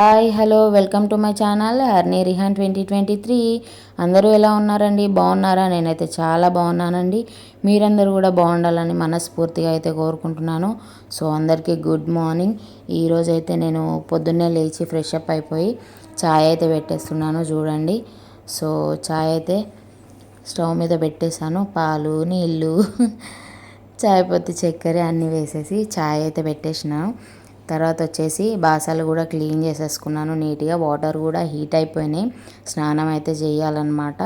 Hi hello welcome to my channel హర్నీ రిహాన్ 2023. అందరూ ఎలా ఉన్నారండి? బాగున్నారా? నేనైతే చాలా బాగున్నానండి. మీరందరూ కూడా బాగుండాలని మనస్ఫూర్తిగా అయితే కోరుకుంటున్నాను. సో అందరికీ గుడ్ మార్నింగ్. ఈరోజైతే నేను పొద్దున్నే లేచి ఫ్రెష్ అప్ అయిపోయి ఛాయ్ అయితే పెట్టేస్తున్నాను చూడండి. సో ఛాయ్ అయితే స్టవ్ మీద పెట్టేశాను. పాలు, నీళ్ళు, ఛాయ్ పత్తి, చక్కెర అన్నీ వేసేసి ఛాయ్ అయితే పెట్టేసినాను. తర్వాత వచ్చేసి బాసలు కూడా క్లీన్ చేసేసుకున్నాను నీట్గా. వాటర్ కూడా హీట్ అయిపోయినాయి. స్నానం అయితే చేయాలన్నమాట.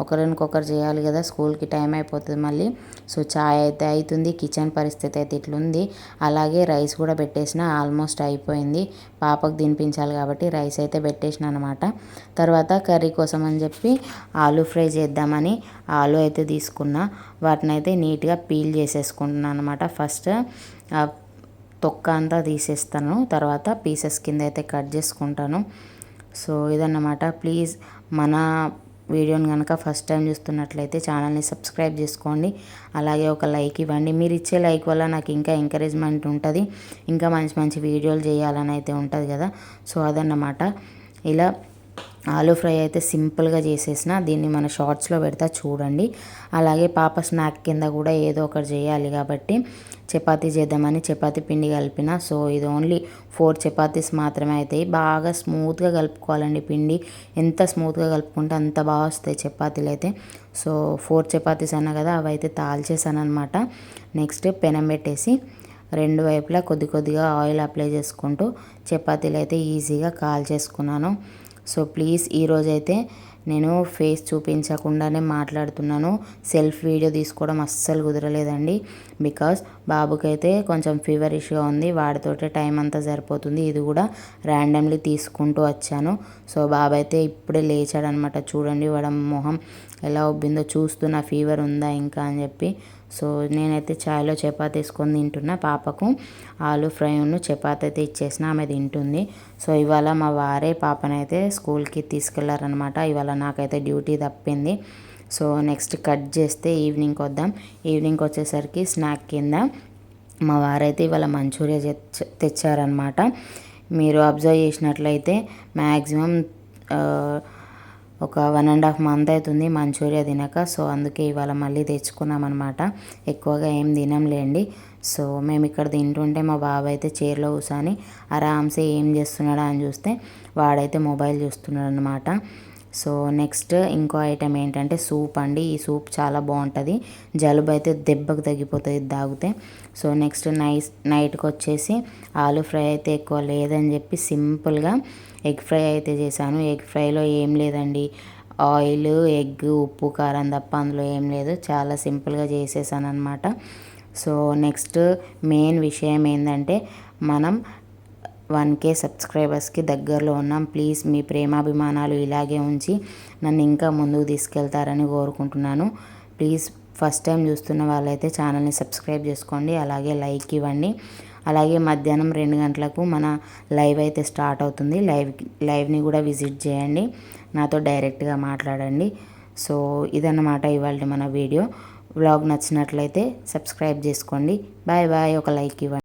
ఒకరికొకరు చేయాలి కదా, స్కూల్కి టైం అయిపోతుంది మళ్ళీ. సో ఛాయ్ అయితే అవుతుంది. కిచెన్ పరిస్థితి అయితే ఇట్లుంది. అలాగే రైస్ కూడా పెట్టేసిన, ఆల్మోస్ట్ అయిపోయింది. పాపకు తినిపించాలి కాబట్టి రైస్ అయితే పెట్టేసిన అనమాట. తర్వాత కర్రీ కోసం అని చెప్పి ఆలూ ఫ్రై చేద్దామని ఆలూ అయితే తీసుకున్నా. వాటిని అయితే నీట్గా పీల్ చేసేసుకుంటున్నాను అనమాట. ఫస్ట్ తొక్క అంతా తీసేస్తాను, తర్వాత పీసెస్ కింద అయితే కట్ చేసుకుంటాను. సో ఇదన్నమాట. ప్లీజ్ మన వీడియోని కనుక ఫస్ట్ టైం చూస్తున్నట్లయితే ఛానల్ని సబ్స్క్రైబ్ చేసుకోండి. అలాగే ఒక లైక్ ఇవ్వండి. మీరు ఇచ్చే లైక్ వల్ల నాకు ఇంకా ఎంకరేజ్మెంట్ ఉంటుంది, ఇంకా మంచి మంచి వీడియోలు చేయాలని అయితే ఉంటుంది కదా. సో అదన్నమాట. ఇలా ఆలూ ఫ్రై అయితే సింపుల్గా చేసేసిన. దీన్ని మన షార్ట్స్లో పెడతా చూడండి. అలాగే పాప స్నాక్ కింద కూడా ఏదో ఒకటి చేయాలి కాబట్టి చపాతీ చేద్దామని చపాతీ పిండి కలిపిన. సో ఇది ఓన్లీ 4 చపాతీస్ మాత్రమే అవుతాయి. బాగా స్మూత్గా కలుపుకోవాలండి పిండి. ఎంత స్మూత్గా కలుపుకుంటే అంత బాగా వస్తాయి చపాతీలు అయితే. సో 4 చపాతీస్ అన్నా కదా, అవి అయితే తాల్చేసాను అనమాట. నెక్స్ట్ పెనం పెట్టేసి రెండు వైపులా కొద్ది కొద్దిగా ఆయిల్ అప్లై చేసుకుంటూ చపాతీలు అయితే ఈజీగా కాల్చేసుకున్నాను. సో ప్లీజ్ ఈరోజైతే నేను ఫేస్ చూపించకుండానే మాట్లాడుతున్నాను. సెల్ఫ్ వీడియో తీసుకోవడం అస్సలు కుదరలేదండి. బికాస్ బాబుకైతే కొంచెం ఫీవర్ ఇష్యూగా ఉంది. వాడితోటే టైం అంతా సరిపోతుంది. ఇది కూడా ర్యాండమ్లీ తీసుకుంటూ వచ్చాను. సో బాబు అయితే ఇప్పుడే లేచాడనమాట. చూడండి వాడి మొహం ఎలా ఉబ్బిందో, చూస్తున్నా ఫీవర్ ఉందా ఇంకా అని చెప్పి. సో నేనైతే ఛాయ్లో చపాతీ వేసుకొని తింటున్నా. పాపకు ఆలూ ఫ్రైను చపాతీ అయితే ఇచ్చేసిన, ఆమె తింటుంది. సో ఇవాళ మా వారే పాపనైతే స్కూల్కి తీసుకెళ్లారనమాట. ఇవాళ నాకైతే డ్యూటీ తప్పింది. సో నెక్స్ట్ కట్ చేస్తే ఈవినింగ్కి వద్దాం. ఈవినింగ్కి వచ్చేసరికి స్నాక్ కింద మా వారైతే ఇవాళ మంచూరియా తెచ్చారనమాట. మీరు అబ్జర్వ్ చేసినట్లయితే మ్యాక్సిమం ఒక 1.5 month అవుతుంది మంచూరియా తినక. సో అందుకే ఇవాళ మళ్ళీ తెచ్చుకున్నాం అనమాట. ఎక్కువగా ఏం తినంలేండి. సో మేము ఇక్కడ తింటుంటే మా బాబు అయితే చైర్లో కూర్చొని ఆరామ్సే ఏం చేస్తున్నాడా అని చూస్తే వాడైతే మొబైల్ చూస్తున్నాడు అనమాట. సో నెక్స్ట్ ఇంకో ఐటెం ఏంటంటే సూప్ అండి. ఈ సూప్ చాలా బాగుంటుంది. జలుబు అయితే దెబ్బకు తగ్గిపోతుంది తాగితే. సో నెక్స్ట్ నైట్కి వచ్చేసి ఆలూ ఫ్రై అయితే ఎక్కువ లేదని చెప్పి సింపుల్గా ఎగ్ ఫ్రై అయితే చేశాను. ఎగ్ ఫ్రైలో ఏం లేదండి, ఆయిల్, ఎగ్, ఉప్పు, కారం తప్ప అందులో ఏం లేదు. చాలా సింపుల్గా చేసేసాను అనమాట. సో నెక్స్ట్ మెయిన్ విషయం ఏంటంటే మనం 1K సబ్స్క్రైబర్స్కి దగ్గరలో ఉన్నాం. ప్లీజ్ మీ ప్రేమాభిమానాలు ఇలాగే ఉంచి నన్ను ఇంకా ముందుకు తీసుకెళ్తారని కోరుకుంటున్నాను. ప్లీజ్ ఫస్ట్ టైం చూస్తున్న వాళ్ళైతే ఛానల్ని సబ్స్క్రైబ్ చేసుకోండి. అలాగే లైక్ ఇవ్వండి. అలాగే మధ్యాహ్నం 2 గంటలకు మన లైవ్ అయితే స్టార్ట్ అవుతుంది. లైవ్ని కూడా విజిట్ చేయండి, నాతో డైరెక్ట్గా మాట్లాడండి. సో ఇదన్నమాట ఇవాళ మన వీడియో. వ్లాగ్ నచ్చినట్లయితే సబ్స్క్రైబ్ చేసుకోండి. Bye bye. ఒక లైక్ ఇవ్వండి.